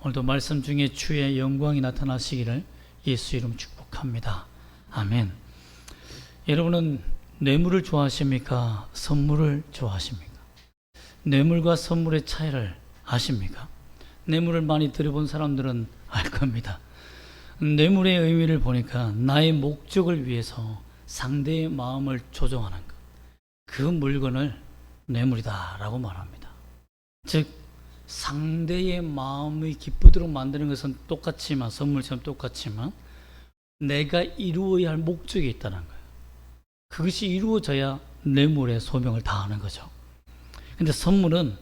오늘도 말씀 중에 주의 영광이 나타나시기를 예수 이름 축복합니다. 아멘. 여러분은 뇌물을 좋아하십니까? 선물을 좋아하십니까? 뇌물과 선물의 차이를 아십니까? 뇌물을 많이 들어본 사람들은 알 겁니다. 뇌물의 의미를 보니까 나의 목적을 위해서 상대의 마음을 조종하는 것, 그 물건을 뇌물이다라고 말합니다. 즉 상대의 마음이 기쁘도록 만드는 것은 똑같지만, 선물처럼 똑같지만 내가 이루어야 할 목적이 있다는 거예요. 그것이 이루어져야 뇌물의 소명을 다하는 거죠. 근데 선물은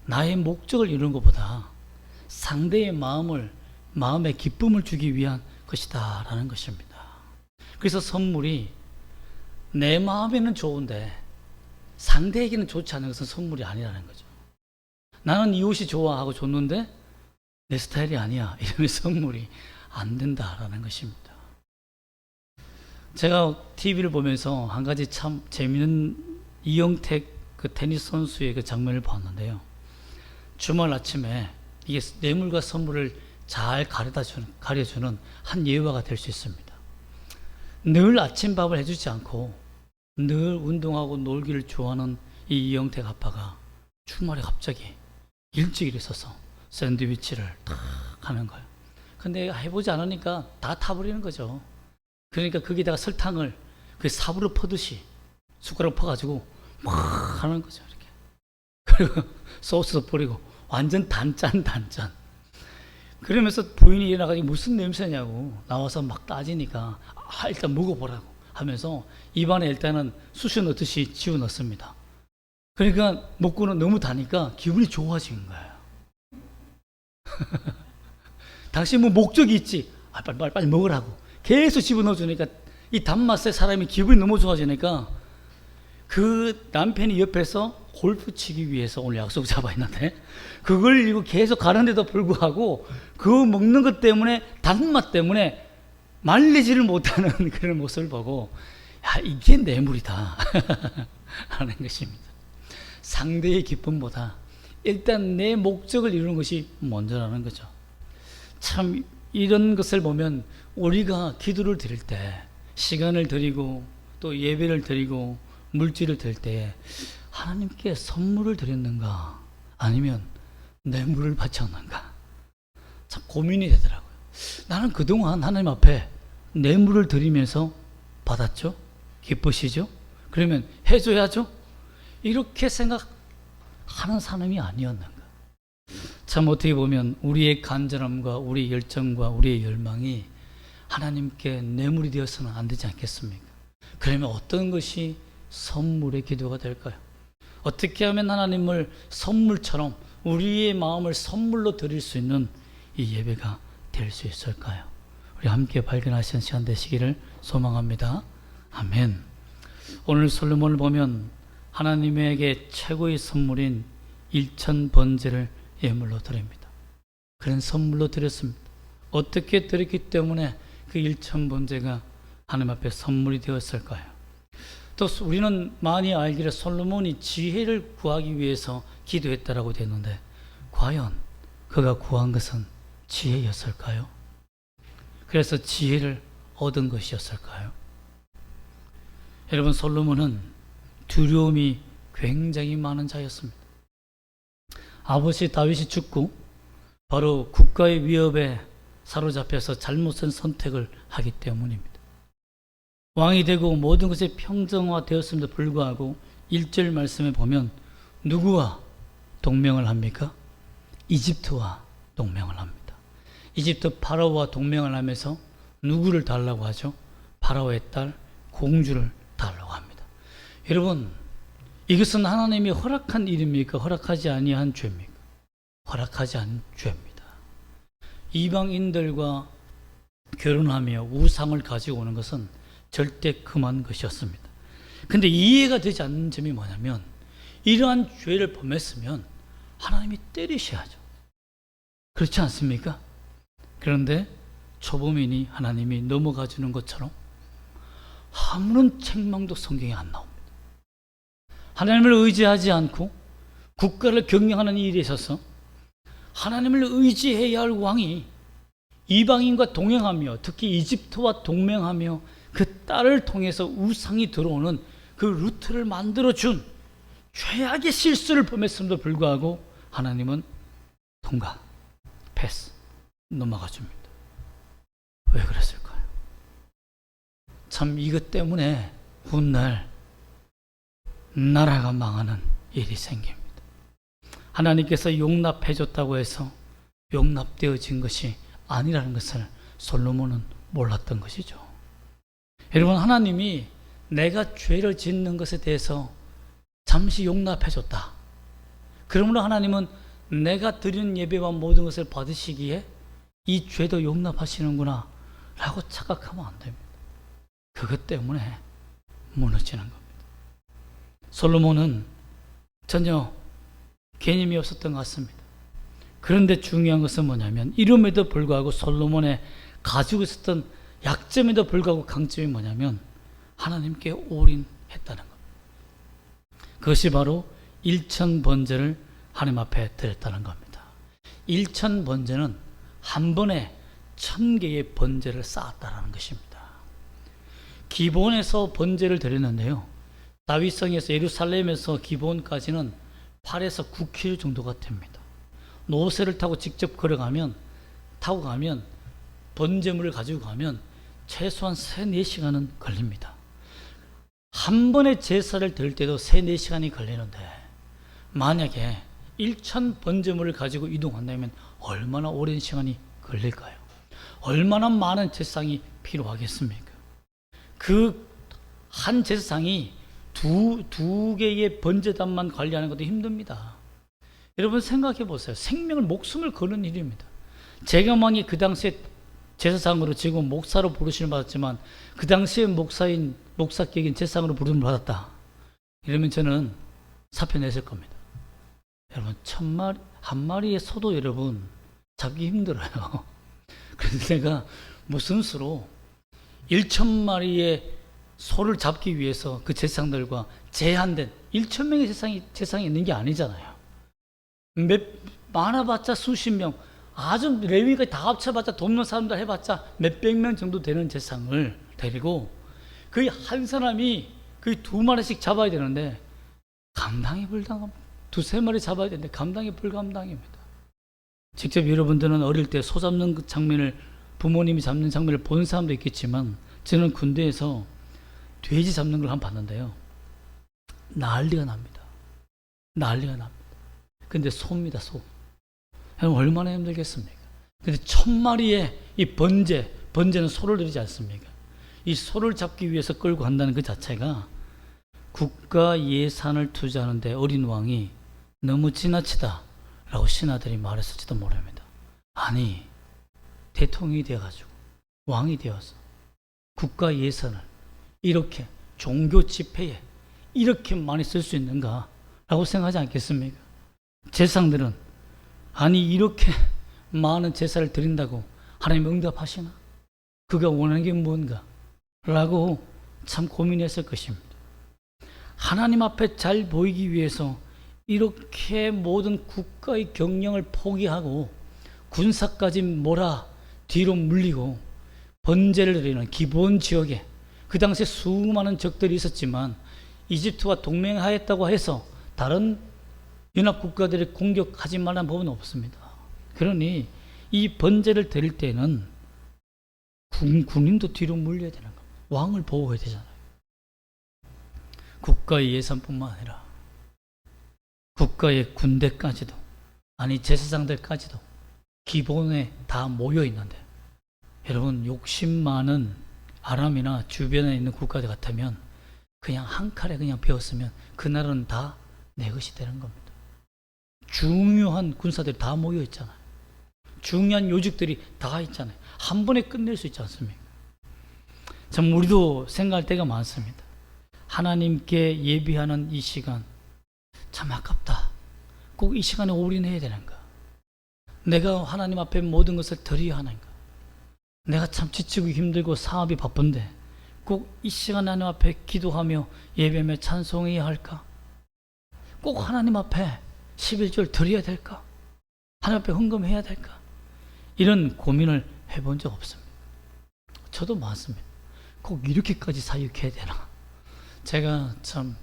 나의 목적을 이루는 것보다 상대의 마음의 기쁨을 주기 위한 것이다 라는 것입니다. 그래서 선물이 내 마음에는 좋은데 상대에게는 좋지 않은 것은 선물이 아니라는 거죠. 나는 이 옷이 좋아 하고 줬는데 내 스타일이 아니야 이러면 선물이 안 된다라는 것입니다. 제가 TV를 보면서 한 가지 참 재미있는 이영택 그 테니스 선수의 그 장면을 봤는데요. 주말 아침에 이게 뇌물과 선물을 잘 가려주는 한 예화가 될 수 있습니다. 늘 아침밥을 해주지 않고 늘 운동하고 놀기를 좋아하는 이 이영택 아빠가 주말에 갑자기 일찍 일어서서 샌드위치를 탁 하는 거예요. 근데 해보지 않으니까 다 타버리는 거죠. 그러니까 거기다가 설탕을 그 삽으로 퍼듯이 숟가락 퍼가지고 막 하는 거죠. 이렇게. 그리고 소스도 뿌리고 완전 단짠. 그러면서 부인이 일어나가지고 무슨 냄새냐고 나와서 막 따지니까 일단 먹어보라고 하면서 입안에 일단은 쑤셔 넣듯이 집어 넣습니다. 그러니까 먹고는 너무 다니까 기분이 좋아진 거예요. 당신 뭐 목적이 있지? 빨리 먹으라고 계속 집어 넣어주니까 이 단맛에 사람이 기분이 너무 좋아지니까 그 남편이 옆에서 골프 치기 위해서 오늘 약속 잡아 있는데 그걸 이거 계속 가는데도 불구하고 그 먹는 것 때문에 단맛 때문에 말리지를 못하는 그런 모습을 보고 야 이게 뇌물이다 하는 것입니다. 상대의 기쁨보다 일단 내 목적을 이루는 것이 먼저라는 거죠. 참 이런 것을 보면 우리가 기도를 드릴 때 시간을 드리고 또 예배를 드리고 물질을 드릴 때 하나님께 선물을 드렸는가 아니면 뇌물을 바쳤는가 참 고민이 되더라고요. 나는 그동안 하나님 앞에 뇌물을 드리면서 받았죠? 기쁘시죠? 그러면 해줘야죠? 이렇게 생각하는 사람이 아니었는가. 참 어떻게 보면 우리의 간절함과 우리의 열정과 우리의 열망이 하나님께 뇌물이 되어서는 안 되지 않겠습니까? 그러면 어떤 것이 선물의 기도가 될까요? 어떻게 하면 하나님을 선물처럼 우리의 마음을 선물로 드릴 수 있는 이 예배가 될 수 있을까요? 우리 함께 발견하시는 시간 되시기를 소망합니다. 아멘. 오늘 솔로몬을 보면 하나님에게 최고의 선물인 1000번제를 예물로 드립니다. 그런 선물로 드렸습니다. 어떻게 드렸기 때문에 그 1000번제가 하나님 앞에 선물이 되었을까요? 또 우리는 많이 알기를 솔로몬이 지혜를 구하기 위해서 기도했다라고 되는데 과연 그가 구한 것은 지혜였을까요? 그래서 지혜를 얻은 것이었을까요? 여러분 솔로몬은 두려움이 굉장히 많은 자였습니다. 아버지 다윗이 죽고 바로 국가의 위협에 사로잡혀서 잘못된 선택을 하기 때문입니다. 왕이 되고 모든 것이 평정화되었음에도 불구하고 1절 말씀에 보면 누구와 동맹을 합니까? 이집트와 동맹을 합니다. 이집트 파라오와 동맹을 하면서 누구를 달라고 하죠? 파라오의 딸 공주를 달라고 합니다. 여러분 이것은 하나님이 허락한 일입니까? 허락하지 아니한 죄입니까? 허락하지 않은 죄입니다. 이방인들과 결혼하며 우상을 가지고 오는 것은 절대 금한 것이었습니다. 근데 이해가 되지 않는 점이 뭐냐면 이러한 죄를 범했으면 하나님이 때리셔야죠. 그렇지 않습니까? 그런데 초범인이 하나님이 넘어가 주는 것처럼 아무런 책망도 성경에 안 나옵니다. 하나님을 의지하지 않고 국가를 경영하는 일에 있어서 하나님을 의지해야 할 왕이 이방인과 동행하며 특히 이집트와 동맹하며 그 딸을 통해서 우상이 들어오는 그 루트를 만들어준 최악의 실수를 범했음에도 불구하고 하나님은 통과, 패스, 넘어가 줍니다. 왜 그랬을까요? 참 이것 때문에 훗날 나라가 망하는 일이 생깁니다. 하나님께서 용납해 줬다고 해서 용납되어진 것이 아니라는 것을 솔로몬은 몰랐던 것이죠. 여러분, 하나님이 내가 죄를 짓는 것에 대해서 잠시 용납해 줬다. 그러므로 하나님은 내가 드리는 예배와 모든 것을 받으시기에 이 죄도 용납하시는구나 라고 착각하면 안 됩니다. 그것 때문에 무너지는 겁니다. 솔로몬은 전혀 개념이 없었던 것 같습니다. 그런데 중요한 것은 뭐냐면 이름에도 불구하고 솔로몬의 가지고 있었던 약점에도 불구하고 강점이 뭐냐면 하나님께 올인했다는 것. 그것이 바로 일천번제를 하나님 앞에 드렸다는 겁니다. 일천번제는 한 번에 1000개의 번제를 쌓았다는 것입니다. 기본에서 번제를 드렸는데요. 다윗성에서 예루살렘에서 기본까지는 8에서 9km 정도가 됩니다. 노새를 타고 직접 타고 가면 번제물을 가지고 가면 최소한 3-4시간은 걸립니다. 한 번에 제사를 드릴 때도 3-4시간이 걸리는데 만약에 1000 번제물을 가지고 이동한다면 얼마나 오랜 시간이 걸릴까요? 얼마나 많은 제사상이 필요하겠습니까? 그 한 제사상이 두 개의 번제단만 관리하는 것도 힘듭니다. 여러분 생각해 보세요. 생명을 목숨을 거는 일입니다. 제가망이 그 당시에 제사상으로 지금 목사로 부르심을 받았지만 그 당시에 목사격인 제사상으로 부름을 받았다. 이러면 저는 사표 냈을 겁니다. 여러분 한 마리의 소도 여러분 잡기 힘들어요. 그래서 내가 무슨 수로 1000마리의 소를 잡기 위해서 그 제사장들과 제한된 1000명의 제사장이 있는 게 아니잖아요. 많아봤자 수십 명, 아주 레위가 다 합쳐봤자 돕는 사람들 해봤자 몇백 명 정도 되는 제사장을 데리고 거의 한 사람이 거의 2마리씩 잡아야 되는데 감당이 불가합니다. 2-3마리 잡아야 되는데 감당이 불가합당입니다. 직접 여러분들은 어릴 때 소 잡는 그 장면을 부모님이 잡는 장면을 본 사람도 있겠지만 저는 군대에서 돼지 잡는 걸 한번 봤는데요. 난리가 납니다. 근데 소입니다, 소. 얼마나 힘들겠습니까? 근데 1000마리의 이 번제는 소를 드리지 않습니까? 이 소를 잡기 위해서 끌고 간다는 그 자체가 국가 예산을 투자하는데 어린 왕이 너무 지나치다 라고 신하들이 말했을지도 모릅니다. 아니, 대통령이 되어가지고 왕이 되어서 국가 예산을 이렇게 종교 집회에 이렇게 많이 쓸 수 있는가 라고 생각하지 않겠습니까? 제사장들은 아니 이렇게 많은 제사를 드린다고 하나님 응답하시나? 그가 원하는 게 뭔가? 라고 참 고민했을 것입니다. 하나님 앞에 잘 보이기 위해서 이렇게 모든 국가의 경영을 포기하고 군사까지 뒤로 물리고 번제를 드리는 기본 지역에 그 당시에 수많은 적들이 있었지만 이집트와 동맹하였다고 해서 다른 연합국가들이 공격하지 말라는 법은 없습니다. 그러니 이 번제를 드릴 때는 군인도 뒤로 물려야 되는 겁니다. 왕을 보호해야 되잖아요. 국가의 예산뿐만 아니라 국가의 군대까지도 아니 제사장들까지도 기본에 다 모여 있는데 여러분 욕심 많은 아람이나 주변에 있는 국가들 같으면 그냥 한 칼에 그냥 베었으면 그 나라는 다 내 것이 되는 겁니다. 중요한 군사들이 다 모여 있잖아요. 중요한 요직들이 다 있잖아요. 한 번에 끝낼 수 있지 않습니까? 참 우리도 생각할 때가 많습니다. 하나님께 예비하는 이 시간 참 아깝다. 꼭 이 시간에 올인해야 되는가? 내가 하나님 앞에 모든 것을 드려야 하는가? 내가 참 지치고 힘들고 사업이 바쁜데 꼭 이 시간에 하나님 앞에 기도하며 예배하며 찬송해야 할까? 꼭 하나님 앞에 11절 드려야 될까? 하나님 앞에 헌금해야 될까? 이런 고민을 해본 적 없습니다. 저도 많습니다. 꼭 이렇게까지 사역해야 되나? 제가 참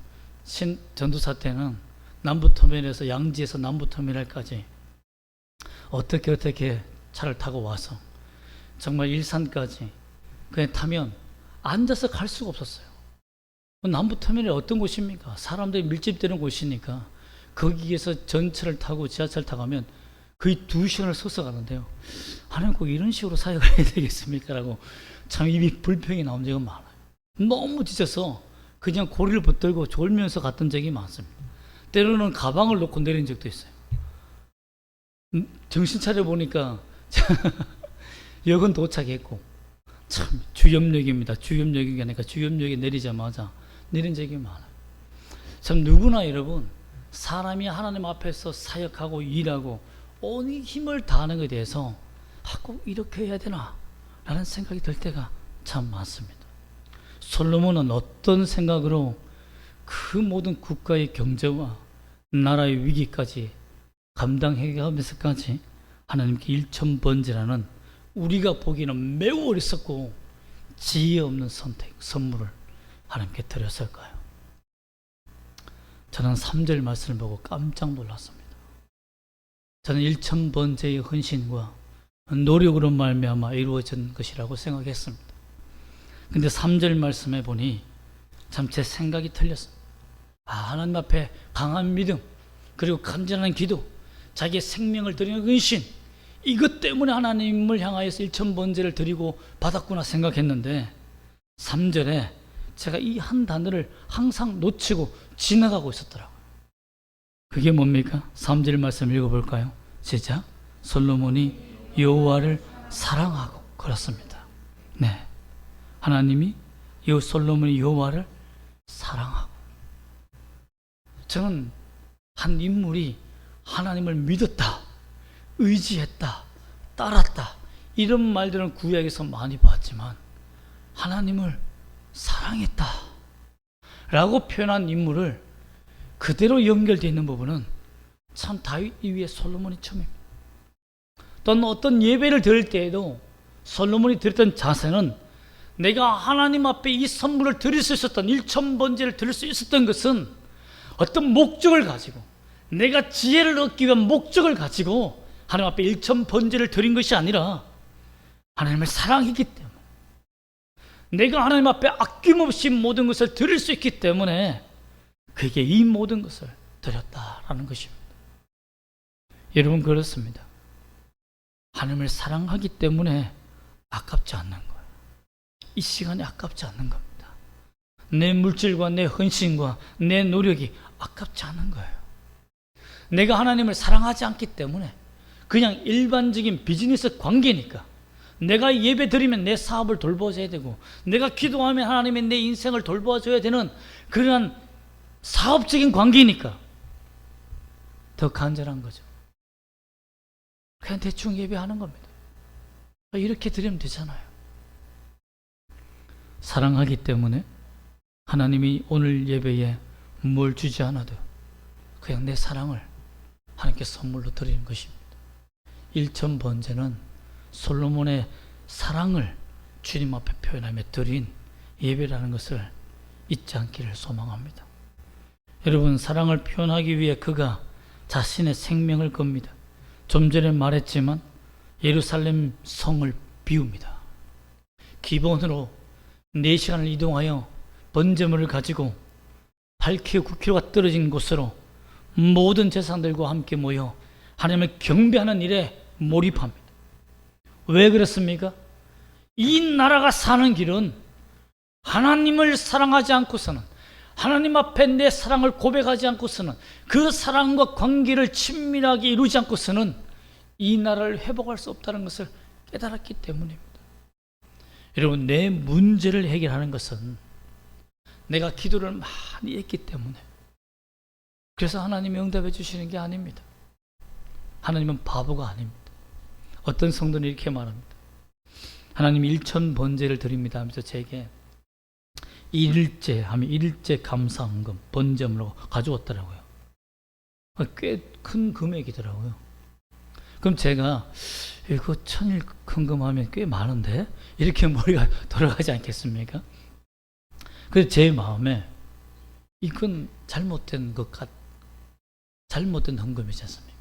전도사 때는 남부터미널에서 양지에서 남부터미널까지 어떻게 차를 타고 와서 정말 일산까지 그냥 타면 앉아서 갈 수가 없었어요. 남부터미널이 어떤 곳입니까? 사람들이 밀집되는 곳이니까 거기에서 전철을 타고 지하철 타고 가면 거의 2시간을 서서 가는데요. 하나님 꼭 이런 식으로 사역을 해야 되겠습니까? 라고 참 입이 불평이 나온 적은 많아요. 너무 지쳐서 그냥 고리를 붙들고 졸면서 갔던 적이 많습니다. 때로는 가방을 놓고 내린 적도 있어요. 정신 차려보니까 역은 도착했고, 참 주염역입니다. 주염역이 아니라 주염역에 내리자마자 내린 적이 많아요. 참 누구나 여러분, 사람이 하나님 앞에서 사역하고 일하고 온 힘을 다하는 것에 대해서 꼭 이렇게 해야 되나 라는 생각이 들 때가 참 많습니다. 솔로몬은 어떤 생각으로 그 모든 국가의 경제와 나라의 위기까지 감당해가면서까지 하나님께 일천번제라는 우리가 보기에는 매우 어리석고 지혜 없는 선물을 하나님께 드렸을까요? 저는 3절 말씀을 보고 깜짝 놀랐습니다. 저는 일천번제의 헌신과 노력으로 말미암아 이루어진 것이라고 생각했습니다. 근데 3절 말씀에 보니 참 제 생각이 틀렸습니다. 하나님 앞에 강한 믿음, 그리고 간절한 기도, 자기의 생명을 드리는 헌신, 이것 때문에 하나님을 향하여서 일천번제를 드리고 받았구나 생각했는데 3절에 제가 이 한 단어를 항상 놓치고 지나가고 있었더라고요. 그게 뭡니까? 3절 말씀 읽어볼까요? 시작. 솔로몬이 여호와를 사랑하고. 그렇습니다. 네, 하나님이 솔로몬이 여호와를 사랑하고. 저는 한 인물이 하나님을 믿었다, 의지했다, 따랐다, 이런 말들은 구약에서 많이 봤지만 하나님을 사랑했다 라고 표현한 인물을 그대로 연결되어 있는 부분은 참 다윗 이후에 솔로몬이 처음입니다. 또는 어떤 예배를 드릴 때에도 솔로몬이 드렸던 자세는 내가 하나님 앞에 이 선물을 드릴 수 있었던 일천번제를 드릴 수 있었던 것은 어떤 목적을 가지고, 내가 지혜를 얻기 위한 목적을 가지고 하나님 앞에 일천번제를 드린 것이 아니라 하나님을 사랑했기 때문에, 내가 하나님 앞에 아낌없이 모든 것을 드릴 수 있기 때문에 그게 이 모든 것을 드렸다라는 것입니다. 여러분, 그렇습니다. 하나님을 사랑하기 때문에 아깝지 않는 거예요. 이 시간이 아깝지 않는 겁니다. 내 물질과 내 헌신과 내 노력이 아깝지 않은 거예요. 내가 하나님을 사랑하지 않기 때문에 그냥 일반적인 비즈니스 관계니까, 내가 예배 드리면 내 사업을 돌봐줘야 되고, 내가 기도하면 하나님의 내 인생을 돌봐줘야 되는 그러한 사업적인 관계니까 더 간절한 거죠. 그냥 대충 예배하는 겁니다. 이렇게 드리면 되잖아요. 사랑하기 때문에 하나님이 오늘 예배에 뭘 주지 않아도 그냥 내 사랑을 하나님께 선물로 드리는 것입니다. 일천번제는 솔로몬의 사랑을 주님 앞에 표현하며 드린 예배라는 것을 잊지 않기를 소망합니다. 여러분, 사랑을 표현하기 위해 그가 자신의 생명을 겁니다. 좀 전에 말했지만 예루살렘 성을 비웁니다. 기본으로 4시간을 이동하여 번제물을 가지고 8km, 9km가 떨어진 곳으로 모든 제사장들과 함께 모여 하나님을 경배하는 일에 몰입합니다. 왜 그렇습니까? 이 나라가 사는 길은 하나님을 사랑하지 않고서는, 하나님 앞에 내 사랑을 고백하지 않고서는, 그 사랑과 관계를 친밀하게 이루지 않고서는 이 나라를 회복할 수 없다는 것을 깨달았기 때문입니다. 여러분, 내 문제를 해결하는 것은 내가 기도를 많이 했기 때문에, 그래서 하나님이 응답해 주시는 게 아닙니다. 하나님은 바보가 아닙니다. 어떤 성도는 이렇게 말합니다. 하나님 일천번제를 드립니다 하면서 제게 일일째 하면 일일째 감사헌금 번제물로 가져왔더라고요. 꽤 큰 금액이더라고요. 그럼 제가 이거 천일 헌금하면 꽤 많은데 이렇게 머리가 돌아가지 않겠습니까? 그래서 제 마음에 이건 잘못된 잘못된 헌금이지 않습니까?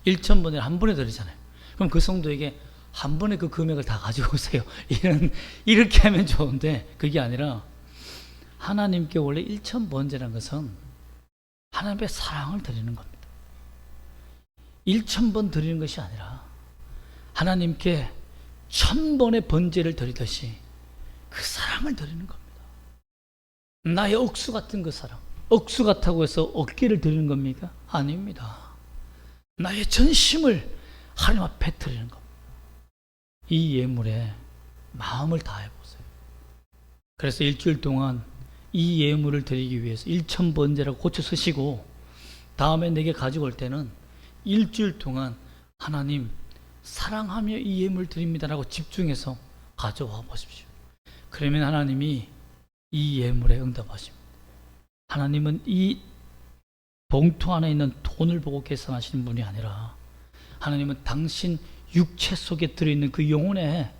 1,000번에 한 번에 드리잖아요. 그럼 그 성도에게 한 번에 그 금액을 다 가지고 오세요. 이렇게 하면 좋은데 그게 아니라 하나님께 원래 1,000번제라는 것은 하나님의 사랑을 드리는 겁니다. 1,000번 드리는 것이 아니라 하나님께 1,000번의 번제를 드리듯이 그 사랑을 드리는 겁니다. 나의 억수 같은 그 사랑, 억수 같다고 해서 어깨를 드리는 겁니까? 아닙니다. 나의 전심을 하나님 앞에 드리는 겁니다. 이 예물에 마음을 다해 보세요. 그래서 일주일 동안 이 예물을 드리기 위해서 1,000번제라고 고쳐 쓰시고 다음에 내게 가지고 올 때는 일주일 동안 하나님 사랑하며 이 예물 드립니다라고 집중해서 가져와 보십시오. 그러면 하나님이 이 예물에 응답하십니다. 하나님은 이 봉투 안에 있는 돈을 보고 계산하시는 분이 아니라 하나님은 당신 육체 속에 들어있는 그 영혼의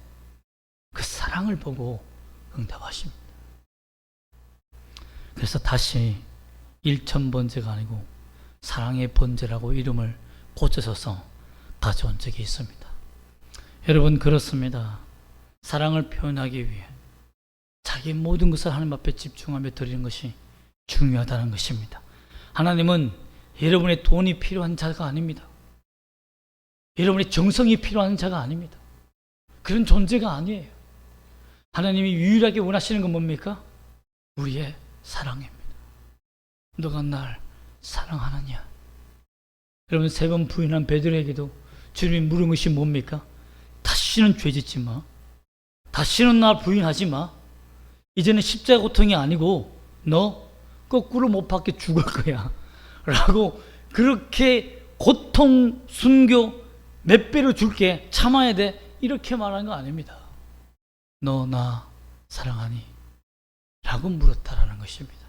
그 사랑을 보고 응답하십니다. 그래서 다시 1,000번제가 아니고 사랑의 번제라고 이름을 고쳐서서 가져온 적이 있습니다. 여러분, 그렇습니다. 사랑을 표현하기 위해 자기 모든 것을 하나님 앞에 집중하며 드리는 것이 중요하다는 것입니다. 하나님은 여러분의 돈이 필요한 자가 아닙니다. 여러분의 정성이 필요한 자가 아닙니다. 그런 존재가 아니에요. 하나님이 유일하게 원하시는 건 뭡니까? 우리의 사랑입니다. 너가 날 사랑하느냐? 여러분, 3번 부인한 베드로에게도 주님이 물은 것이 뭡니까? 다시는 죄짓지 마. 다시는 나 부인하지 마. 이제는 십자가 고통이 아니고 너 거꾸로 못 박혀 죽을 거야 라고, 그렇게 고통 순교 몇 배로 줄게, 참아야 돼, 이렇게 말한 거 아닙니다. 너 나 사랑하니? 라고 물었다라는 것입니다.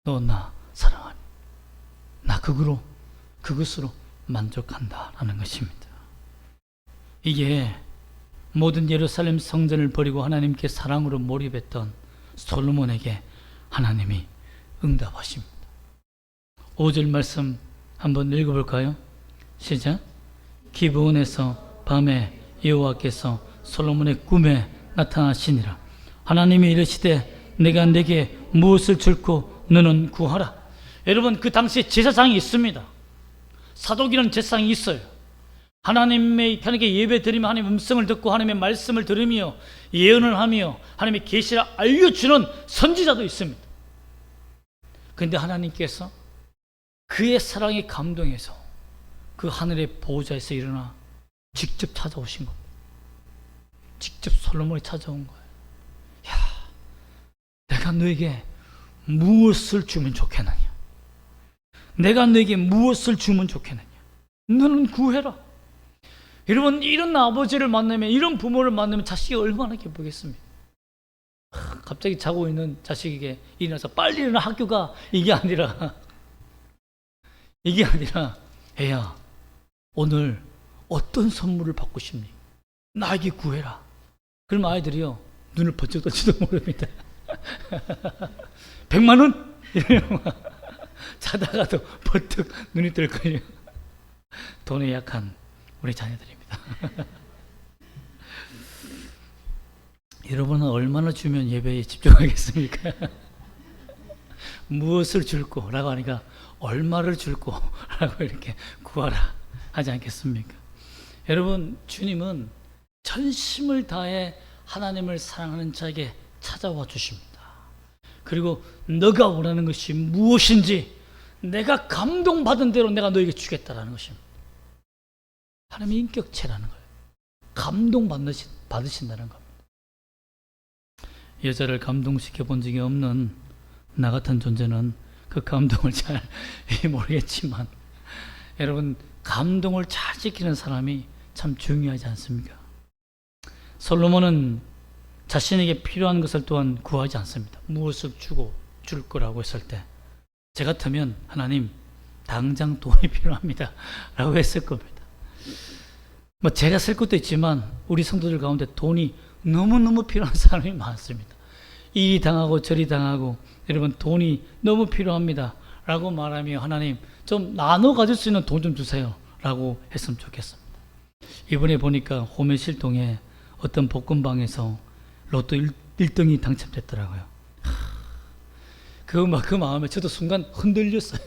너 나 사랑하니? 나 그것으로 만족한다라는 것입니다. 이게 모든 예루살렘 성전을 버리고 하나님께 사랑으로 몰입했던 솔로몬에게 하나님이 응답하십니다. 5절 말씀 한번 읽어볼까요? 시작. 기브온에서 밤에 여호와께서 솔로몬의 꿈에 나타나시니라. 하나님이 이르시되 내가 네게 무엇을 줄고 너는 구하라. 여러분, 그 당시에 제사장이 있습니다. 사독이라는 제사장이 있어요. 하나님께 예배 드리며 하나님의 음성을 듣고 하나님의 말씀을 들으며 예언을 하며 하나님의 계시를 알려주는 선지자도 있습니다. 그런데 하나님께서 그의 사랑에 감동해서 그 하늘의 보호자에서 일어나 직접 찾아오신 겁니다. 직접 솔로몬이 찾아온 거예요. 야, 내가 너에게 무엇을 주면 좋겠느냐? 내가 너에게 무엇을 주면 좋겠느냐? 너는 구해라. 여러분, 이런 아버지를 만나면, 이런 부모를 만나면 자식이 얼마나 기쁘겠습니까? 갑자기 자고 있는 자식에게 일어나서 빨리 일어나 학교가, 이게 아니라 애야, 오늘 어떤 선물을 받고 싶니? 나에게 구해라. 그럼 아이들이요, 눈을 번쩍 떴지도 모릅니다. 100만 원? 자다가도 버뜩 눈이 뜰 거예요. 돈에 약한 우리 자녀들입니다. 여러분은 얼마나 주면 예배에 집중하겠습니까? 무엇을 줄고 라고 하니까 얼마를 줄고 라고 이렇게 구하라 하지 않겠습니까? 여러분, 주님은 전심을 다해 하나님을 사랑하는 자에게 찾아와 주십니다. 그리고 너가 원하는 것이 무엇인지 내가 감동받은 대로 내가 너에게 주겠다라는 것입니다. 하나님의 인격체라는 거예요. 감동받으신다는 겁니다. 여자를 감동시켜 본 적이 없는 나 같은 존재는 그 감동을 잘 모르겠지만, 여러분, 감동을 잘 지키는 사람이 참 중요하지 않습니까? 솔로몬은 자신에게 필요한 것을 또한 구하지 않습니다. 무엇을 줄 거라고 했을 때, 제 같으면 하나님 당장 돈이 필요합니다 라고 했을 겁니다. 뭐 제가 쓸 것도 있지만 우리 성도들 가운데 돈이 너무너무 필요한 사람이 많습니다. 이리 당하고 저리 당하고 여러분 돈이 너무 필요합니다 라고 말하며 하나님 좀 나눠 가질 수 있는 돈 좀 주세요 라고 했으면 좋겠습니다. 이번에 보니까 호매실동에 어떤 볶음방에서 로또 1등이 당첨됐더라고요. 그 마음에 저도 순간 흔들렸어요.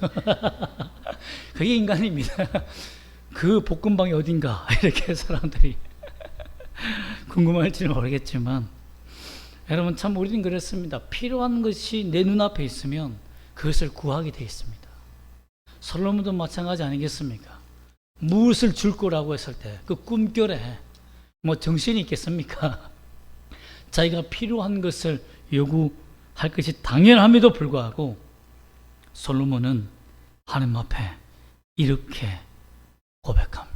그게 인간입니다. 그 볶음방이 어딘가 이렇게 사람들이 궁금할지는 모르겠지만 여러분 참 우리는 그렇습니다. 필요한 것이 내 눈앞에 있으면 그것을 구하게 되어 있습니다. 솔로몬도 마찬가지 아니겠습니까? 무엇을 줄 거라고 했을 때 그 꿈결에 뭐 정신이 있겠습니까? 자기가 필요한 것을 요구할 것이 당연함에도 불구하고 솔로몬은 하나님 앞에 이렇게 고백합니다.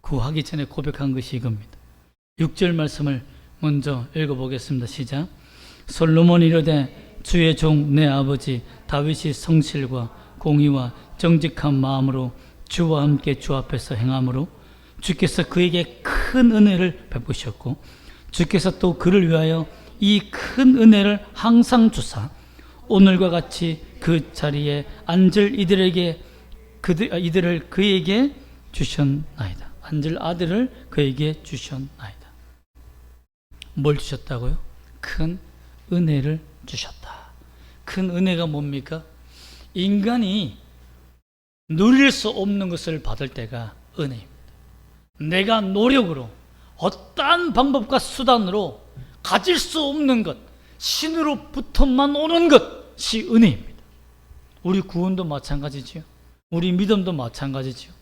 구하기 전에 고백한 것이 이겁니다. 6절 말씀을 먼저 읽어보겠습니다. 시작. 솔로몬이 이르되 주의 종 내 아버지 다윗이 성실과 공의와 정직한 마음으로 주와 함께 주 앞에서 행함으로 주께서 그에게 큰 은혜를 베푸셨고 주께서 또 그를 위하여 이 큰 은혜를 항상 주사 오늘과 같이 그 자리에 앉을 이들을 그에게 주셨나이다. 앉을 아들을 그에게 주셨나이다. 뭘 주셨다고요? 큰 은혜를 주셨다. 큰 은혜가 뭡니까? 인간이 누릴 수 없는 것을 받을 때가 은혜입니다. 내가 노력으로 어떠한 방법과 수단으로 가질 수 없는 것, 신으로부터만 오는 것이 은혜입니다. 우리 구원도 마찬가지지요. 우리 믿음도 마찬가지지요.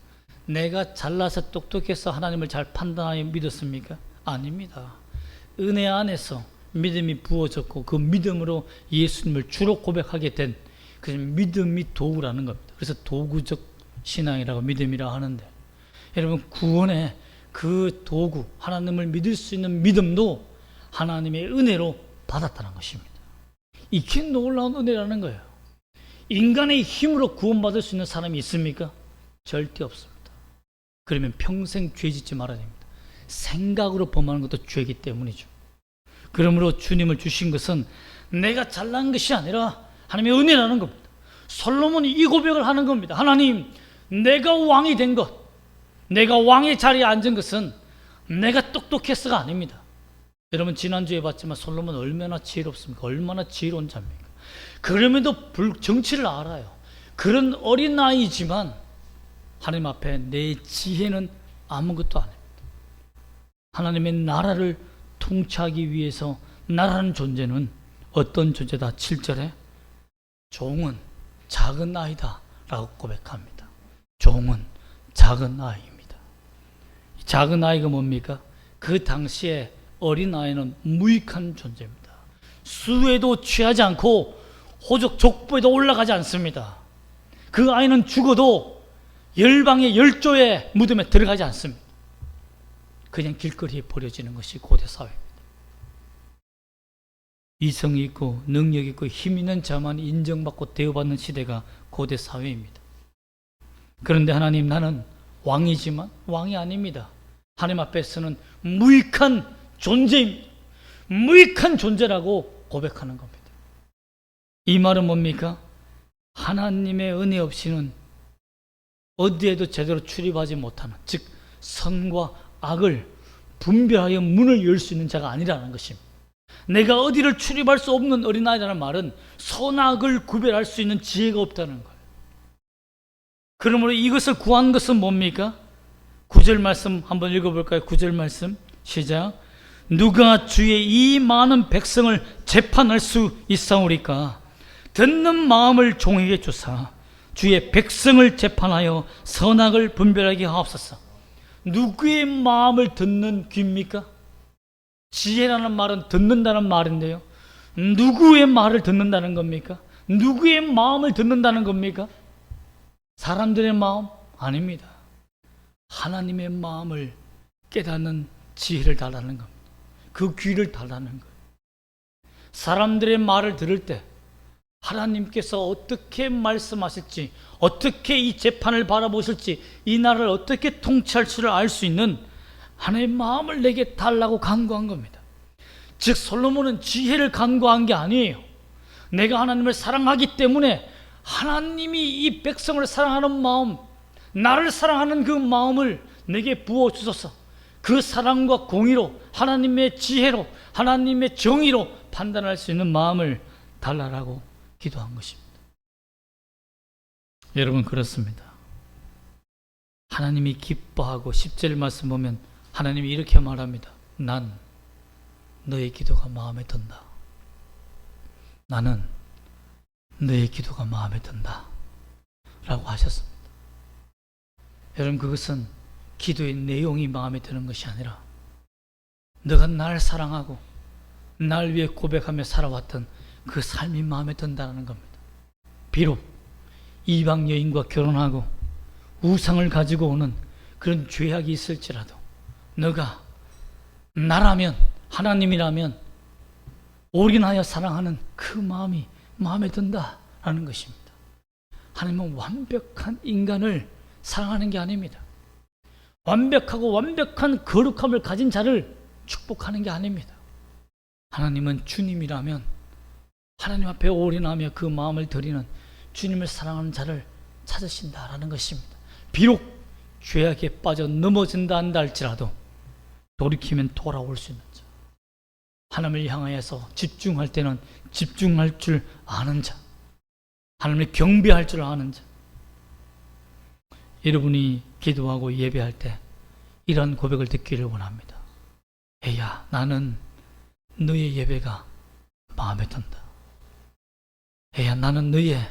내가 잘나서 똑똑해서 하나님을 잘 판단하여 믿었습니까? 아닙니다. 은혜 안에서 믿음이 부어졌고 그 믿음으로 예수님을 주로 고백하게 된 그 믿음이 도구라는 겁니다. 그래서 도구적 신앙이라고 믿음이라 하는데 여러분 구원의 그 도구 하나님을 믿을 수 있는 믿음도 하나님의 은혜로 받았다는 것입니다. 이게 놀라운 은혜라는 거예요. 인간의 힘으로 구원받을 수 있는 사람이 있습니까? 절대 없습니다. 그러면 평생 죄 짓지 말아야 됩니다. 생각으로 범하는 것도 죄이기 때문이죠. 그러므로 주님을 주신 것은 내가 잘난 것이 아니라 하나님의 은혜라는 겁니다. 솔로몬이 이 고백을 하는 겁니다. 하나님, 내가 왕이 된 것, 내가 왕의 자리에 앉은 것은 내가 똑똑해서가 아닙니다. 여러분 지난주에 봤지만 솔로몬 얼마나 지혜롭습니까? 얼마나 지혜로운 자입니까? 그럼에도 정치를 알아요. 그런 어린아이지만 하나님 앞에 내 지혜는 아무것도 아닙니다. 하나님의 나라를 통치하기 위해서 나라는 존재는 어떤 존재다? 7절에 종은 작은 아이다 라고 고백합니다. 종은 작은 아이입니다. 작은 아이가 뭡니까? 그 당시에 어린아이는 무익한 존재입니다. 수에도 취하지 않고 호적 족보에도 올라가지 않습니다. 그 아이는 죽어도 열방의 열조의 무덤에 들어가지 않습니다. 그냥 길거리에 버려지는 것이 고대 사회입니다. 이성이 있고 능력이 있고 힘 있는 자만 인정받고 대우받는 시대가 고대 사회입니다. 그런데 하나님, 나는 왕이지만 왕이 아닙니다. 하나님 앞에서는 무익한 존재입니다. 무익한 존재라고 고백하는 겁니다. 이 말은 뭡니까? 하나님의 은혜 없이는 어디에도 제대로 출입하지 못하는, 즉 선과 악을 분별하여 문을 열 수 있는 자가 아니라는 것입니다. 내가 어디를 출입할 수 없는 어린아이라는 말은 선악을 구별할 수 있는 지혜가 없다는 거예요. 그러므로 이것을 구한 것은 뭡니까? 9절 말씀 한번 읽어볼까요? 9절 말씀 시작. 누가 주의 이 많은 백성을 재판할 수 있사오리까? 듣는 마음을 종에게 주사 주의 백성을 재판하여 선악을 분별하게 하옵소서. 누구의 마음을 듣는 귀입니까? 지혜라는 말은 듣는다는 말인데요. 누구의 말을 듣는다는 겁니까? 누구의 마음을 듣는다는 겁니까? 사람들의 마음? 아닙니다. 하나님의 마음을 깨닫는 지혜를 달라는 겁니다. 그 귀를 달라는 거예요. 사람들의 말을 들을 때 하나님께서 어떻게 말씀하실지, 어떻게 이 재판을 바라보실지, 이 나라를 어떻게 통치할 수를 알 수 있는 하나님의 마음을 내게 달라고 간구한 겁니다. 즉 솔로몬은 지혜를 간구한 게 아니에요. 내가 하나님을 사랑하기 때문에 하나님이 이 백성을 사랑하는 마음, 나를 사랑하는 그 마음을 내게 부어주소서. 그 사랑과 공의로, 하나님의 지혜로, 하나님의 정의로 판단할 수 있는 마음을 달라라고 기도한 것입니다. 여러분, 그렇습니다. 하나님이 기뻐하고 10절 말씀 보면 하나님이 이렇게 말합니다. 난 너의 기도가 마음에 든다. 나는 너의 기도가 마음에 든다 라고 하셨습니다. 여러분, 그것은 기도의 내용이 마음에 드는 것이 아니라 너가 날 사랑하고 날 위해 고백하며 살아왔던 그 삶이 마음에 든다는 겁니다. 비록 이방 여인과 결혼하고 우상을 가지고 오는 그런 죄악이 있을지라도 너가 나라면, 하나님이라면 올인하여 사랑하는 그 마음이 마음에 든다라는 것입니다. 하나님은 완벽한 인간을 사랑하는 게 아닙니다. 완벽하고 완벽한 거룩함을 가진 자를 축복하는 게 아닙니다. 하나님은 주님이라면 하나님 앞에 올인하며 그 마음을 드리는 주님을 사랑하는 자를 찾으신다라는 것입니다. 비록 죄악에 빠져 넘어진다 한다 할지라도 돌이키면 돌아올 수 있는 자, 하나님을 향하여서 집중할 때는 집중할 줄 아는 자, 하나님을 경배할 줄 아는 자. 여러분이 기도하고 예배할 때 이런 고백을 듣기를 원합니다. 에야, 나는 너의 예배가 마음에 든다. 에야, 나는 너의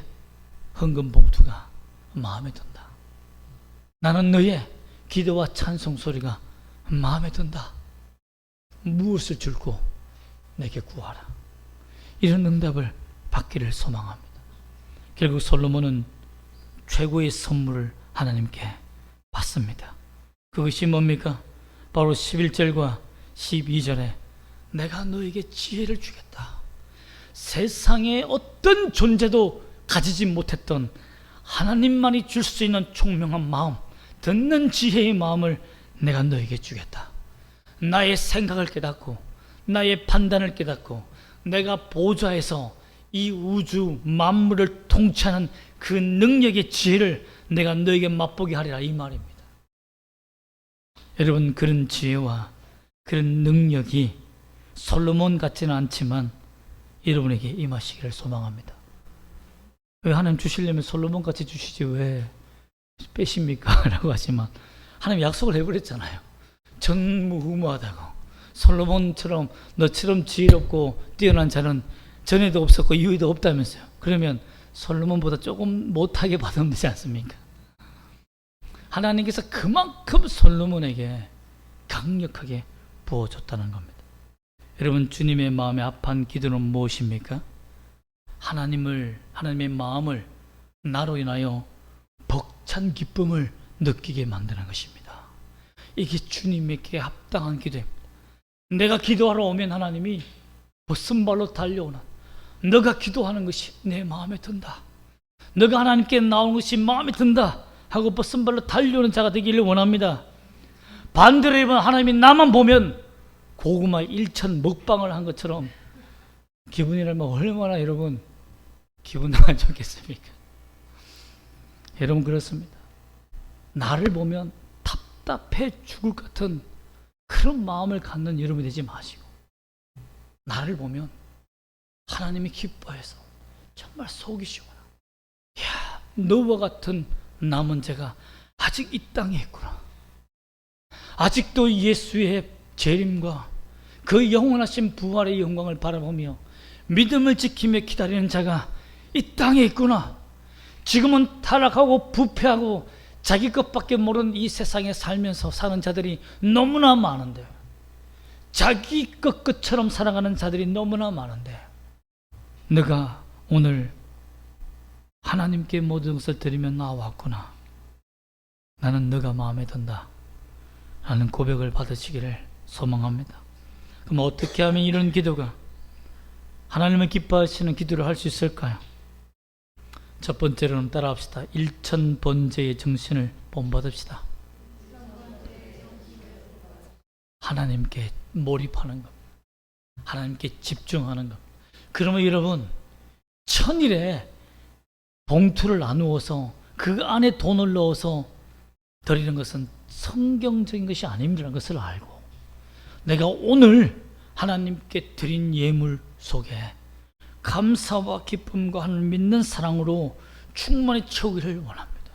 헌금 봉투가 마음에 든다. 나는 너의 기도와 찬송 소리가 마음에 든다. 무엇을 줄고 내게 구하라. 이런 응답을 받기를 소망합니다. 결국 솔로몬은 최고의 선물을 하나님께 받습니다. 그것이 뭡니까? 바로 11절과 12절에 내가 너에게 지혜를 주겠다. 세상의 어떤 존재도 가지지 못했던 하나님만이 줄 수 있는 총명한 마음, 듣는 지혜의 마음을 내가 너에게 주겠다. 나의 생각을 깨닫고 나의 판단을 깨닫고 내가 보좌에서 이 우주 만물을 통치하는 그 능력의 지혜를 내가 너에게 맛보게 하리라, 이 말입니다. 여러분, 그런 지혜와 그런 능력이 솔로몬 같지는 않지만 여러분에게 임하시기를 소망합니다. 왜 하나님 주시려면 솔로몬 같이 주시지 왜 빼십니까? 라고 하지만 하나님 약속을 해버렸잖아요. 전무후무하다고. 솔로몬처럼 너처럼 지혜롭고 뛰어난 자는 전에도 없었고 이후에도 없다면서요. 그러면 솔로몬보다 조금 못하게 받으면 되지 않습니까? 하나님께서 그만큼 솔로몬에게 강력하게 부어줬다는 겁니다. 여러분, 주님의 마음에 합한 기도는 무엇입니까? 하나님의 마음을 나로 인하여 벅찬 기쁨을 느끼게 만드는 것입니다. 이게 주님에게 합당한 기도입니다. 내가 기도하러 오면 하나님이 벗은발로 달려오는, 너가 기도하는 것이 내 마음에 든다, 너가 하나님께 나오는 것이 마음에 든다 하고 벗은발로 달려오는 자가 되기를 원합니다. 반대로 해보면 하나님이 나만 보면 고구마 1천 먹방을 한 것처럼 기분이라면 얼마나 여러분 기분 안 좋겠습니까? 여러분, 그렇습니다. 나를 보면 답답해 죽을 것 같은 그런 마음을 갖는 여러분이 되지 마시고, 나를 보면 하나님이 기뻐해서 정말 속이 시원하고, 야, 너와 같은 남은 자가 아직 이 땅에 있구나. 아직도 예수의 재림과 그 영원하신 부활의 영광을 바라보며 믿음을 지키며 기다리는 자가 이 땅에 있구나. 지금은 타락하고 부패하고 자기 것밖에 모르는 이 세상에 살면서 사는 자들이 너무나 많은데, 자기 것처럼 살아가는 자들이 너무나 많은데, 너가 오늘 하나님께 모든 것을 드리며 나왔구나. 나는 너가 마음에 든다 라는 고백을 받으시기를 소망합니다. 그럼 어떻게 하면 이런 기도가 하나님을 기뻐하시는 기도를 할 수 있을까요? 첫 번째로는 따라합시다. 일천번제의 정신을 본받읍시다. 하나님께 몰입하는 것, 하나님께 집중하는 것. 그러면 여러분, 천일에 봉투를 나누어서 그 안에 돈을 넣어서 드리는 것은 성경적인 것이 아닙니다라는 것을 알고, 내가 오늘 하나님께 드린 예물 속에 감사와 기쁨과 하나님을 믿는 사랑으로 충만히 채우기를 원합니다.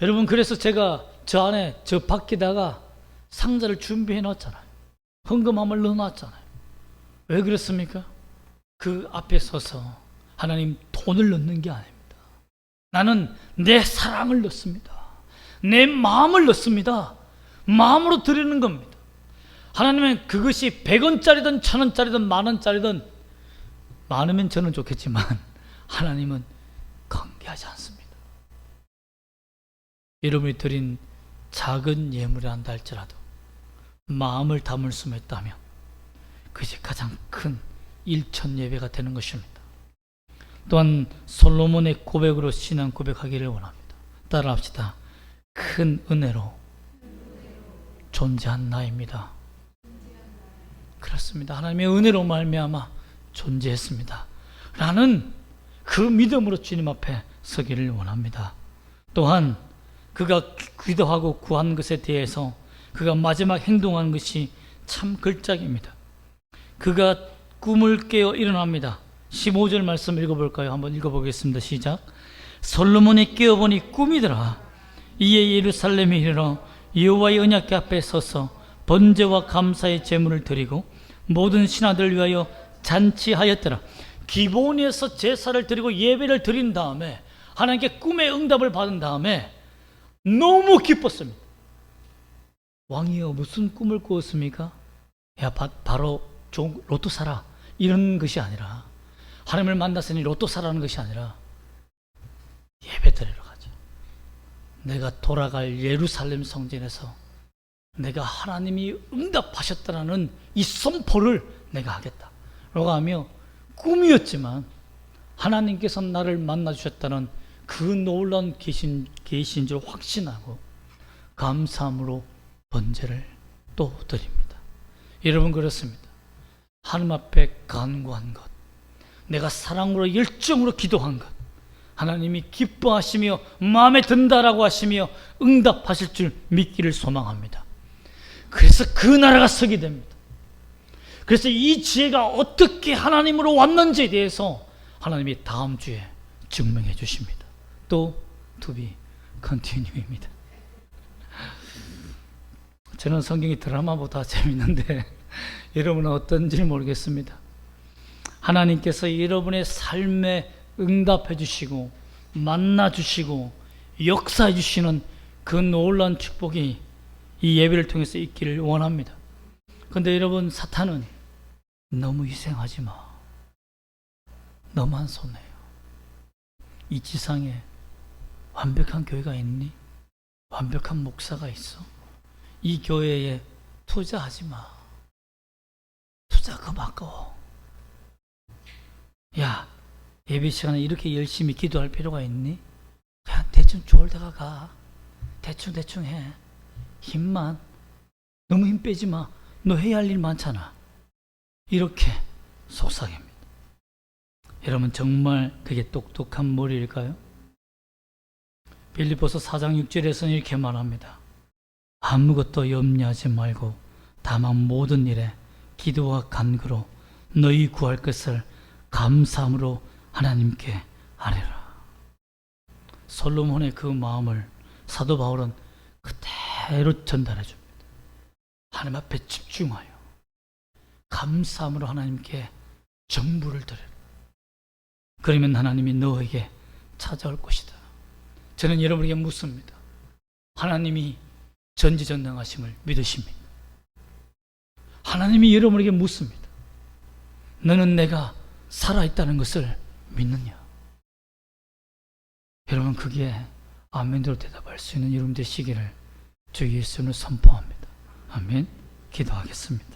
여러분, 그래서 제가 저 안에 저 밖에다가 상자를 준비해 놨잖아요. 헌금함을 넣어 놨잖아요. 왜 그렇습니까? 그 앞에 서서 하나님 돈을 넣는 게 아닙니다. 나는 내 사랑을 넣습니다. 내 마음을 넣습니다. 마음으로 드리는 겁니다. 하나님은 그것이 100원짜리든 1000원짜리든 만원짜리든, 많으면 저는 좋겠지만 하나님은 관계하지 않습니다. 여러분이 드린 작은 예물이 한다 할지라도 마음을 담을 수 있다면 그것이 가장 큰 일천 예배가 되는 것입니다. 또한 솔로몬의 고백으로 신앙 고백하기를 원합니다. 따라합시다. 큰 은혜로 존재한 나입니다. 그렇습니다. 하나님의 은혜로 말미암아 존재했습니다 라는 그 믿음으로 주님 앞에 서기를 원합니다. 또한 그가 기도하고 구한 것에 대해서 그가 마지막 행동한 것이 참 걸작입니다. 그가 꿈을 깨어 일어납니다. 15절 말씀 읽어볼까요? 한번 읽어보겠습니다. 시작. 솔로몬이 깨어보니 꿈이더라. 이에 예루살렘에 이르러 여호와의 언약궤 앞에 서서 번제와 감사의 제물을 드리고 모든 신하들 위하여 잔치하였더라. 기본에서 제사를 드리고 예배를 드린 다음에 하나님께 꿈의 응답을 받은 다음에 너무 기뻤습니다. 왕이여, 무슨 꿈을 꾸었습니까? 야, 바로 로또 사라, 이런 것이 아니라, 하나님을 만났으니 로또 사라는 것이 아니라 예배 드리러 가자. 내가 돌아갈 예루살렘 성전에서 내가 하나님이 응답하셨다라는 이 선포를 내가 하겠다 라고 하며, 꿈이었지만 하나님께서 나를 만나주셨다는 그 놀라운 계신 줄 확신하고 감사함으로 번제를 또 드립니다. 여러분, 그렇습니다. 하나님 앞에 간구한 것, 내가 사랑으로 열정으로 기도한 것, 하나님이 기뻐하시며 마음에 든다라고 하시며 응답하실 줄 믿기를 소망합니다. 그래서 그 나라가 서게 됩니다. 그래서 이 지혜가 어떻게 하나님으로 왔는지에 대해서 하나님이 다음 주에 증명해 주십니다. 또 to be continue입니다. 저는 성경이 드라마보다 재밌는데 여러분은 어떤지 모르겠습니다. 하나님께서 여러분의 삶에 응답해 주시고 만나 주시고 역사해 주시는 그 놀라운 축복이 이 예배를 통해서 있기를 원합니다. 그런데 여러분, 사탄은 너무 희생하지 마, 너만 손해요. 이 지상에 완벽한 교회가 있니? 완벽한 목사가 있어? 이 교회에 투자하지 마. 투자 그거 아까워. 야, 예배 시간에 이렇게 열심히 기도할 필요가 있니? 그냥 대충 좋을 데가 가. 대충 해. 힘만, 너무 힘 빼지 마. 너 해야 할 일 많잖아. 이렇게 속삭입니다. 여러분, 정말 그게 똑똑한 머리일까요? 빌립보서 4장 6절에서는 이렇게 말합니다. 아무것도 염려하지 말고 다만 모든 일에 기도와 간구로 너희 구할 것을 감사함으로 하나님께 아뢰라. 솔로몬의 그 마음을 사도 바울은 그대로 전달해 줍니다. 하나님 앞에 집중하여 감사함으로 하나님께 전부를 드려라. 그러면 하나님이 너에게 찾아올 것이다. 저는 여러분에게 묻습니다. 하나님이 전지전능하심을 믿으십니까? 하나님이 여러분에게 묻습니다. 너는 내가 살아있다는 것을 믿느냐? 여러분, 그게 아멘으로 대답할 수 있는 여러분 되시기를 주 예수님을 선포합니다. 아멘. 기도하겠습니다.